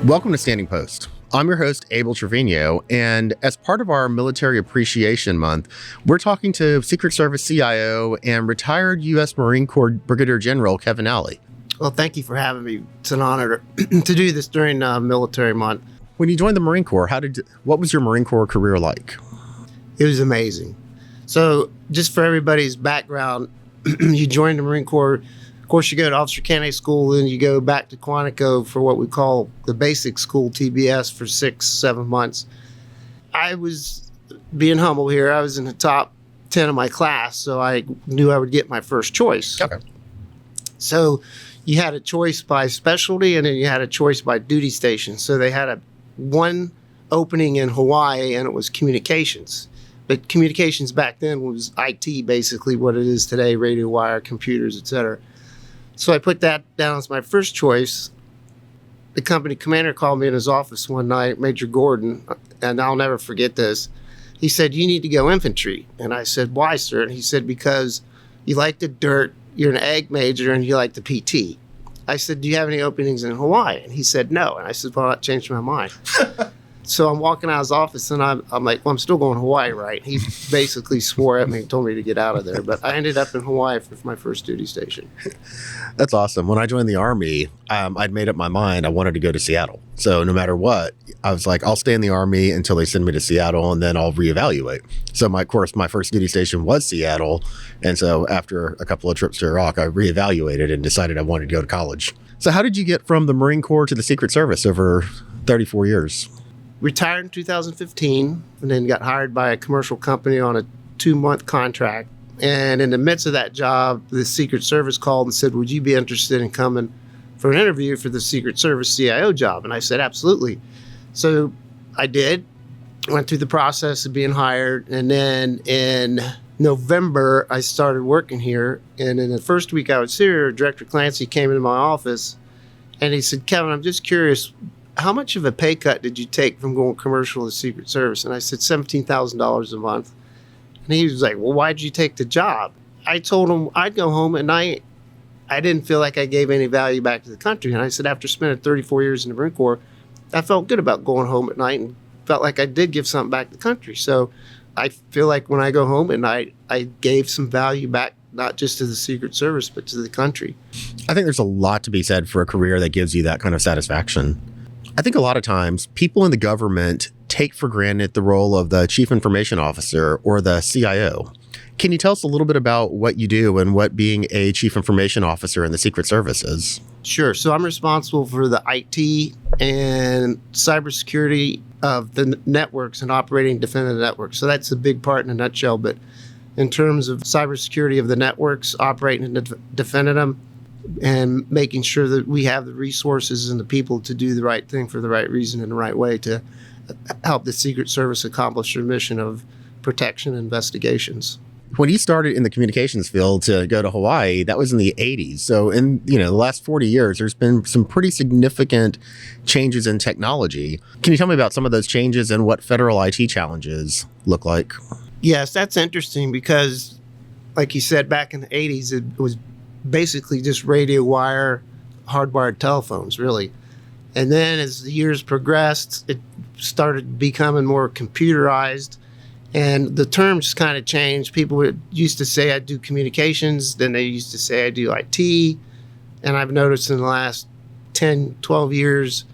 Welcome to Standing Post. I'm your host, Abel Trevino, and as part of our Military Appreciation Month, we're talking to Secret Service CIO and retired U.S. Marine Corps Brigadier General Kevin Nally. Well, thank you for having me. It's an honor to do this during Military Month. When you joined the Marine Corps, what was your Marine Corps career like? It was amazing. So just for everybody's background, you join the Marine Corps. Of course, you go to Officer Candidate School, then you go back to Quantico for what we call the basic school, TBS, for 6-7 months. I was being humble here. I was in the top 10 of my class, so I knew I would get my first choice. Okay. So you had a choice by specialty, and then you had a choice by duty station. So they had one opening in Hawaii, and it was communications. But communications back then was IT, basically what it is today, radio wire, computers, etc. So I put that down as my first choice. The company commander called me in his office one night, Major Gordon, and I'll never forget this. He said, "You need to go infantry." And I said, "Why, sir?" And he said, "Because you like the dirt, you're an ag major, and you like the PT." I said, "Do you have any openings in Hawaii?" And he said, "No." And I said, "Well, that changed my mind." So I'm walking out of his office, and I'm like, "Well, I'm still going to Hawaii, right?" He basically swore at me and told me to get out of there. But I ended up in Hawaii for my first duty station. That's awesome. When I joined the Army, I'd made up my mind I wanted to go to Seattle. So no matter what, I was like, I'll stay in the Army until they send me to Seattle, and then I'll reevaluate. So my first duty station was Seattle. And so after a couple of trips to Iraq, I reevaluated and decided I wanted to go to college. So how did you get from the Marine Corps to the Secret Service over 34 years? Retired in 2015, and then got hired by a commercial company on a 2-month contract. And in the midst of that job, the Secret Service called and said, "Would you be interested in coming for an interview for the Secret Service CIO job?" And I said, "Absolutely." So I did, went through the process of being hired. And then in November, I started working here. And in the first week I was here, Director Clancy came into my office and he said, "Kevin, I'm just curious, how much of a pay cut did you take from going commercial to the Secret Service?" And I said, $17,000 a month. And he was like, "Well, why'd you take the job?" I told him I'd go home at night. I didn't feel like I gave any value back to the country. And I said, after spending 34 years in the Marine Corps, I felt good about going home at night and felt like I did give something back to the country. So I feel like when I go home at night, I gave some value back, not just to the Secret Service, but to the country. I think there's a lot to be said for a career that gives you that kind of satisfaction. I think a lot of times people in the government take for granted the role of the Chief Information Officer or the CIO. Can you tell us a little bit about what you do and what being a Chief Information Officer in the Secret Service is? Sure. So I'm responsible for the IT and cybersecurity of the networks and operating defending the networks. So that's a big part in a nutshell. But in terms of cybersecurity of the networks, operating and defending them, and making sure that we have the resources and the people to do the right thing for the right reason in the right way to help the Secret Service accomplish their mission of protection and investigations. When you started in the communications field to go to Hawaii, that was in the 80s. So in the last 40 years, there's been some pretty significant changes in technology. Can you tell me about some of those changes and what federal IT challenges look like? Yes, that's interesting because, like you said, back in the 80s, it was basically just radio wire, hardwired telephones, really. And then as the years progressed, it started becoming more computerized, and the terms kind of changed. People used to say I do communications, then they used to say I do IT, and I've noticed in the last 10, 12 years,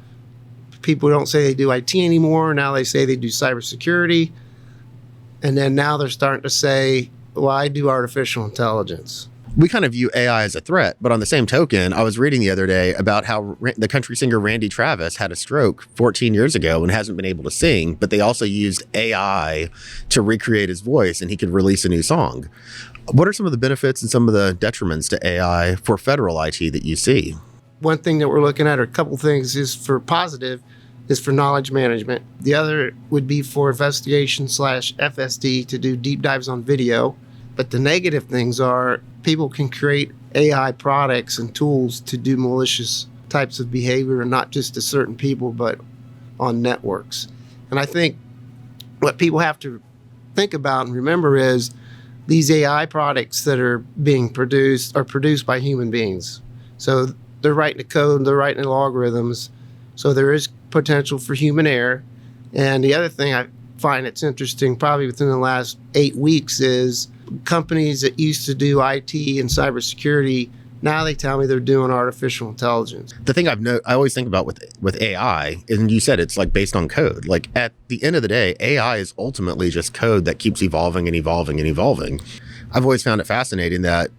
people don't say they do IT anymore. Now they say they do cybersecurity, and then now they're starting to say, well, I do artificial intelligence. We kind of view AI as a threat, but on the same token, I was reading the other day about how the country singer Randy Travis had a stroke 14 years ago and hasn't been able to sing, but they also used AI to recreate his voice and he could release a new song. What are some of the benefits and some of the detriments to AI for federal IT that you see? One thing that we're looking at, or a couple things, is for positive, is for knowledge management. The other would be for investigation/FSD to do deep dives on video. But the negative things are people can create AI products and tools to do malicious types of behavior, and not just to certain people, but on networks. And I think what people have to think about and remember is these AI products that are being produced are produced by human beings. So they're writing the code, they're writing the algorithms, So there is potential for human error. And the other thing I find it's interesting, probably within the last 8 weeks, is companies that used to do IT and cybersecurity, now they tell me they're doing artificial intelligence. The thing I always think about with AI, and you said it's like based on code. Like at the end of the day, AI is ultimately just code that keeps evolving and evolving and evolving. I've always found it fascinating that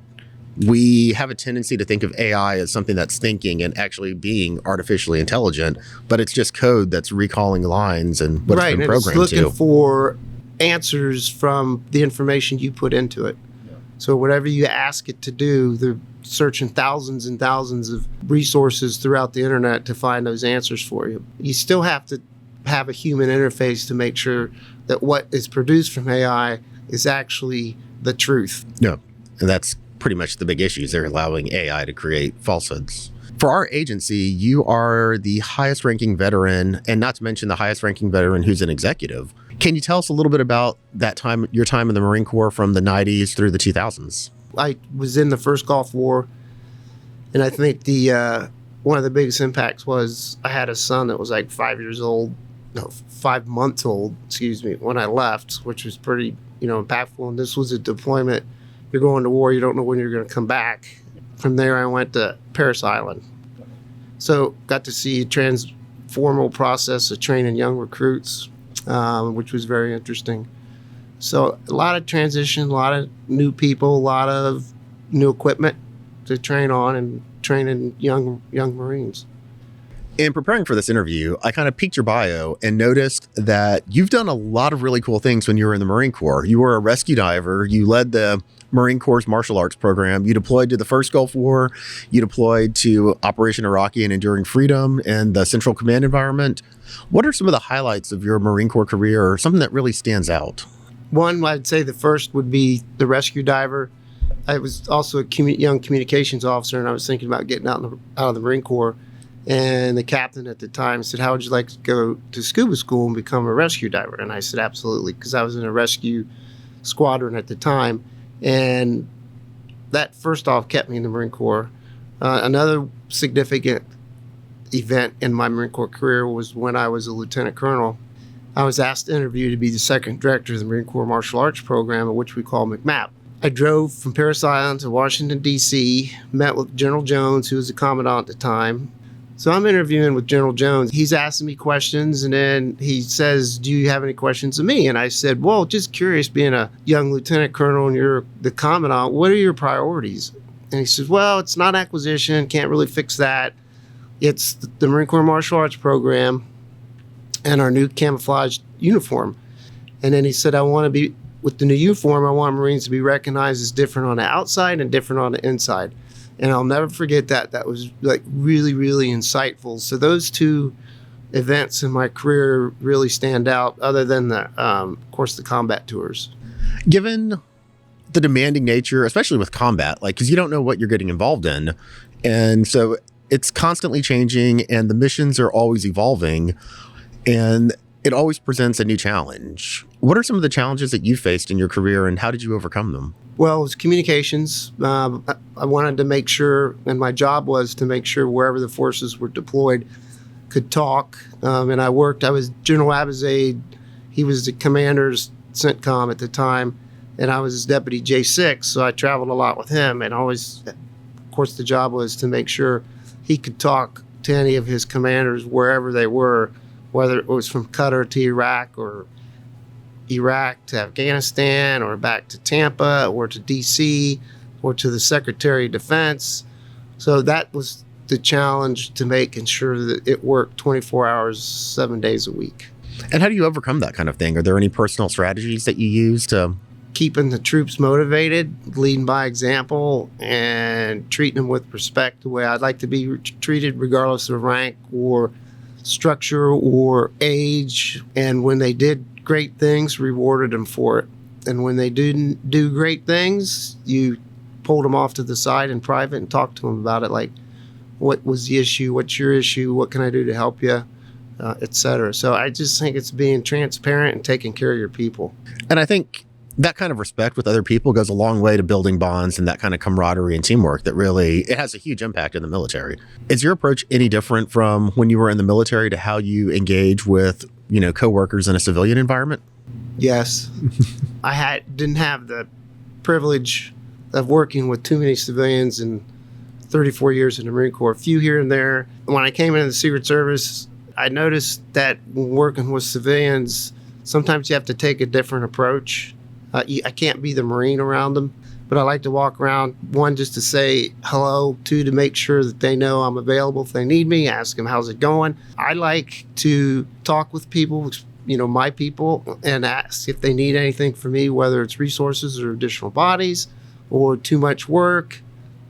we have a tendency to think of AI as something that's thinking and actually being artificially intelligent, but it's just code that's recalling lines and what's been programmed to. Right, and it's looking for answers from the information you put into it. Yeah. So whatever you ask it to do, they're searching thousands and thousands of resources throughout the internet to find those answers for you. You still have to have a human interface to make sure that what is produced from AI is actually the truth. Yeah, and that's pretty much the big issues. They're allowing AI to create falsehoods. For our agency, you are the highest ranking veteran, and not to mention the highest ranking veteran who's an executive. Can you tell us a little bit about that time, your time in the Marine Corps from the 90s through the 2000s? I was in the first Gulf War, and I think one of the biggest impacts was I had a son that was like 5 months old, when I left, which was pretty, impactful. And this was a deployment. You're going to war, you don't know when you're going to come back. From there, I went to Parris Island. So got to see a transformal process of training young recruits, which was very interesting. So a lot of transition, a lot of new people, a lot of new equipment to train on and training young Marines. In preparing for this interview, I kind of peeked your bio and noticed that you've done a lot of really cool things when you were in the Marine Corps. You were a rescue diver. You led the Marine Corps' martial arts program. You deployed to the first Gulf War. You deployed to Operation Iraqi and Enduring Freedom and the Central Command environment. What are some of the highlights of your Marine Corps career, or something that really stands out? One, I'd say the first would be the rescue diver. I was also a young communications officer, and I was thinking about getting out of the Marine Corps. And the captain at the time said, "How would you like to go to scuba school and become a rescue diver?" And I said, "Absolutely," because I was in a rescue squadron at the time. And that, first off, kept me in the Marine Corps. Another significant event in my Marine Corps career was when I was a lieutenant colonel. I was asked to interview to be the second director of the Marine Corps Martial Arts Program, which we call MCMAP. I drove from Parris Island to Washington, D.C., met with General Jones, who was the commandant at the time. So I'm interviewing with General Jones. He's asking me questions, and then he says, "Do you have any questions of me?" And I said, "Well, just curious, being a young lieutenant colonel and you're the commandant, what are your priorities?" And he says, "Well, it's not acquisition, can't really fix that. It's the Marine Corps Martial Arts Program and our new camouflage uniform." And then he said, with the new uniform, I want Marines to be recognized as different on the outside and different on the inside. And I'll never forget that. That was like really, really insightful. So those two events in my career really stand out, other than of course, the combat tours. Given the demanding nature, especially with combat, because you don't know what you're getting involved in. And so it's constantly changing and the missions are always evolving and it always presents a new challenge. What are some of the challenges that you faced in your career and how did you overcome them? Well, it was communications. I wanted to make sure, and my job was to make sure wherever the forces were deployed could talk. And I was General Abb's aide. He was the commander's CENTCOM at the time, and I was his deputy J6, so I traveled a lot with him. And always, of course, the job was to make sure he could talk to any of his commanders wherever they were, whether it was from Qatar to Iraq or Iraq to Afghanistan or back to Tampa or to DC or to the Secretary of Defense. So that was the challenge, to make ensure that it worked 24 hours, 7 days a week. And how do you overcome that kind of thing? Are there any personal strategies that you use to... Keeping the troops motivated, leading by example, and treating them with respect, the way I'd like to be treated, regardless of rank or structure or age. And when they did great things, rewarded them for it. And when they didn't do great things, you pulled them off to the side in private and talked to them about it, like, what was the issue? What's your issue? What can I do to help you? Et cetera. So I just think it's being transparent and taking care of your people. And I think That kind of respect with other people goes a long way to building bonds and that kind of camaraderie and teamwork that really, it has a huge impact in the military. Is your approach any different from when you were in the military to how you engage with, coworkers in a civilian environment? Yes. Didn't have the privilege of working with too many civilians in 34 years in the Marine Corps, a few here and there. When I came into the Secret Service, I noticed that when working with civilians, sometimes you have to take a different approach. I can't be the Marine around them, but I like to walk around, one, just to say hello, two, to make sure that they know I'm available if they need me, ask them how's it going. I like to talk with people, my people, and ask if they need anything from me, whether it's resources or additional bodies or too much work,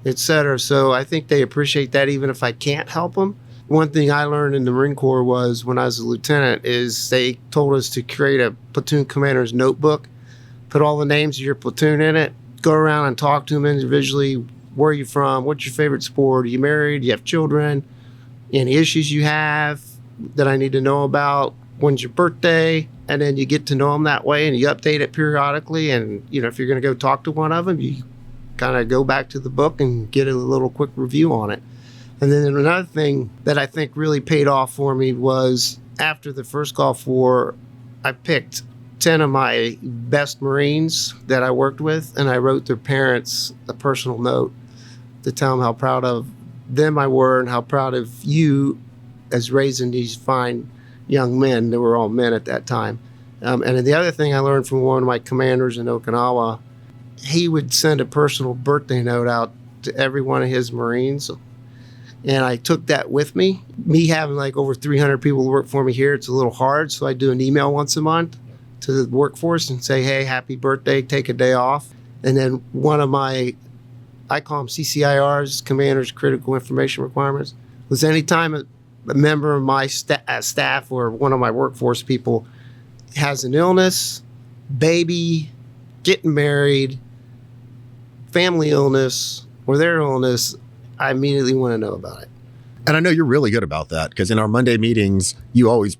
etc. So I think they appreciate that even if I can't help them. One thing I learned in the Marine Corps was when I was a lieutenant is they told us to create a platoon commander's notebook, put all the names of your platoon in it, go around and talk to them individually. Where are you from? What's your favorite sport? Are you married? Do you have children? Any issues you have that I need to know about? When's your birthday? And then you get to know them that way and you update it periodically. And, if you're going to go talk to one of them, you kind of go back to the book and get a little quick review on it. And then another thing that I think really paid off for me was after the first Gulf War, I picked 10 of my best Marines that I worked with, and I wrote their parents a personal note to tell them how proud of them I were and how proud of you as raising these fine young men. They were all men at that time. And then the other thing I learned from one of my commanders in Okinawa, he would send a personal birthday note out to every one of his Marines. And I took that with me. Me having like over 300 people work for me here, it's a little hard. So I do an email once a month to the workforce and say, hey, happy birthday, take a day off. And then one of my, I call them CCIRs, Commanders Critical Information Requirements, was anytime a member of my staff or one of my workforce people has an illness, baby, getting married, family illness, or their illness, I immediately want to know about it. And I know you're really good about that because in our Monday meetings, you always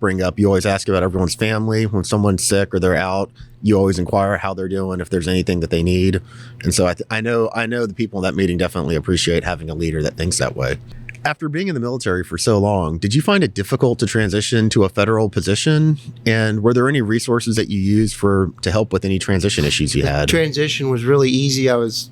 ask about everyone's family. When someone's sick or they're out, you always inquire how they're doing, if there's anything that they need. And so I know the people in that meeting definitely appreciate having a leader that thinks that way. After being in the military for so long, did you find it difficult to transition to a federal position? And were there any resources that you used to help with any transition issues you had? The transition was really easy. I was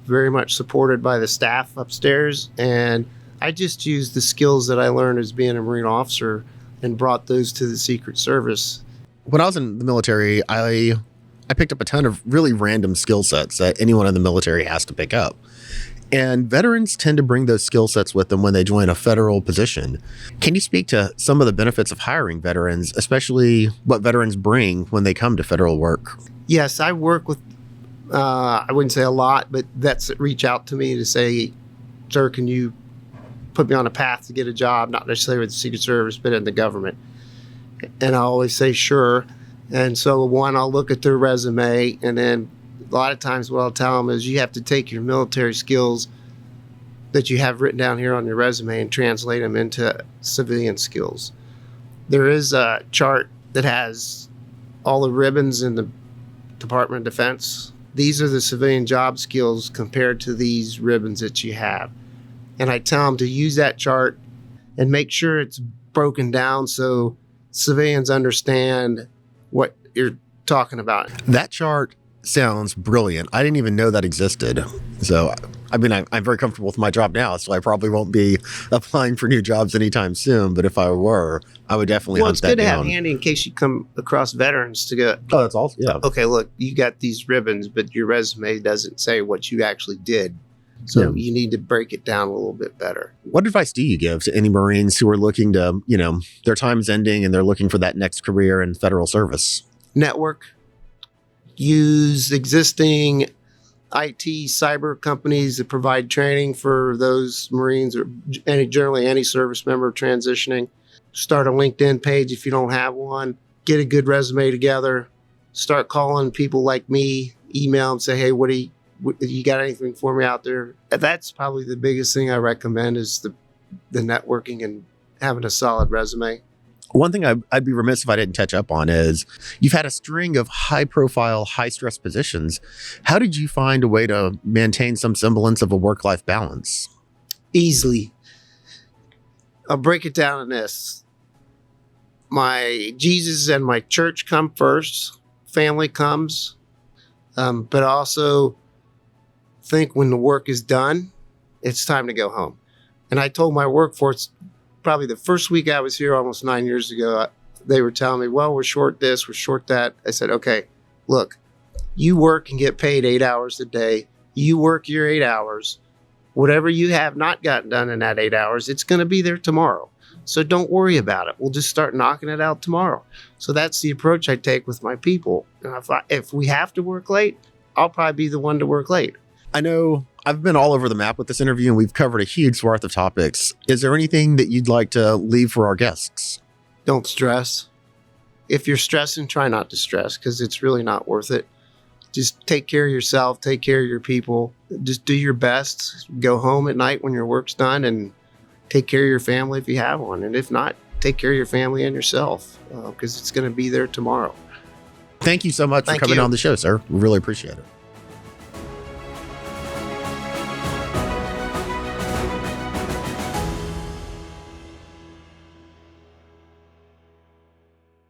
very much supported by the staff upstairs, and I just used the skills that I learned as being a Marine officer and brought those to the Secret Service. When I was in the military, I picked up a ton of really random skill sets that anyone in the military has to pick up. And veterans tend to bring those skill sets with them when they join a federal position. Can you speak to some of the benefits of hiring veterans, especially what veterans bring when they come to federal work? Yes, I work with, I wouldn't say a lot, but vets that reach out to me to say, sir, can you put me on a path to get a job, not necessarily with the Secret Service, but in the government? And I always say, sure. And so one, I'll look at their resume, and then a lot of times what I'll tell them is you have to take your military skills that you have written down here on your resume and translate them into civilian skills. There is a chart that has all the ribbons in the Department of Defense. These are the civilian job skills compared to these ribbons that you have. And I tell them to use that chart and make sure it's broken down so civilians understand what you're talking about. That chart sounds brilliant. I didn't even know that existed. So, I'm very comfortable with my job now, so I probably won't be applying for new jobs anytime soon. But if I were, I would definitely hunt that down. Well, it's good to have handy in case you come across veterans to go, oh, that's awesome. Yeah. Okay, look, you got these ribbons, but your resume doesn't say what you actually did. So you need to break it down a little bit better. What advice do you give to any Marines who are looking to, their time's ending and they're looking for that next career in federal service? Network. Use existing IT cyber companies that provide training for those Marines or generally any service member transitioning. Start a LinkedIn page if you don't have one. Get a good resume together. Start calling people like me. Email them, say, hey, what you got anything for me out there? That's probably the biggest thing I recommend is the networking and having a solid resume. One thing I'd be remiss if I didn't touch up on is you've had a string of high profile, high stress positions. How did you find a way to maintain some semblance of a work-life balance? Easily. I'll break it down in this. My Jesus and my church come first. Family comes. But I also think when the work is done, it's time to go home. And I told my workforce, probably the first week I was here almost 9 years ago, they were telling me, well, we're short this, we're short that. I said, okay, look, you work and get paid 8 hours a day. You work your 8 hours. Whatever you have not gotten done in that 8 hours, it's going to be there tomorrow. So don't worry about it. We'll just start knocking it out tomorrow. So that's the approach I take with my people. And if we have to work late, I'll probably be the one to work late. I know I've been all over the map with this interview and we've covered a huge swath of topics. Is there anything that you'd like to leave for our guests? Don't stress. If you're stressing, try not to stress because it's really not worth it. Just take care of yourself, take care of your people. Just do your best. Go home at night when your work's done and take care of your family if you have one. And if not, take care of your family and yourself because it's going to be there tomorrow. Thank you so much for coming on the show, sir. We really appreciate it.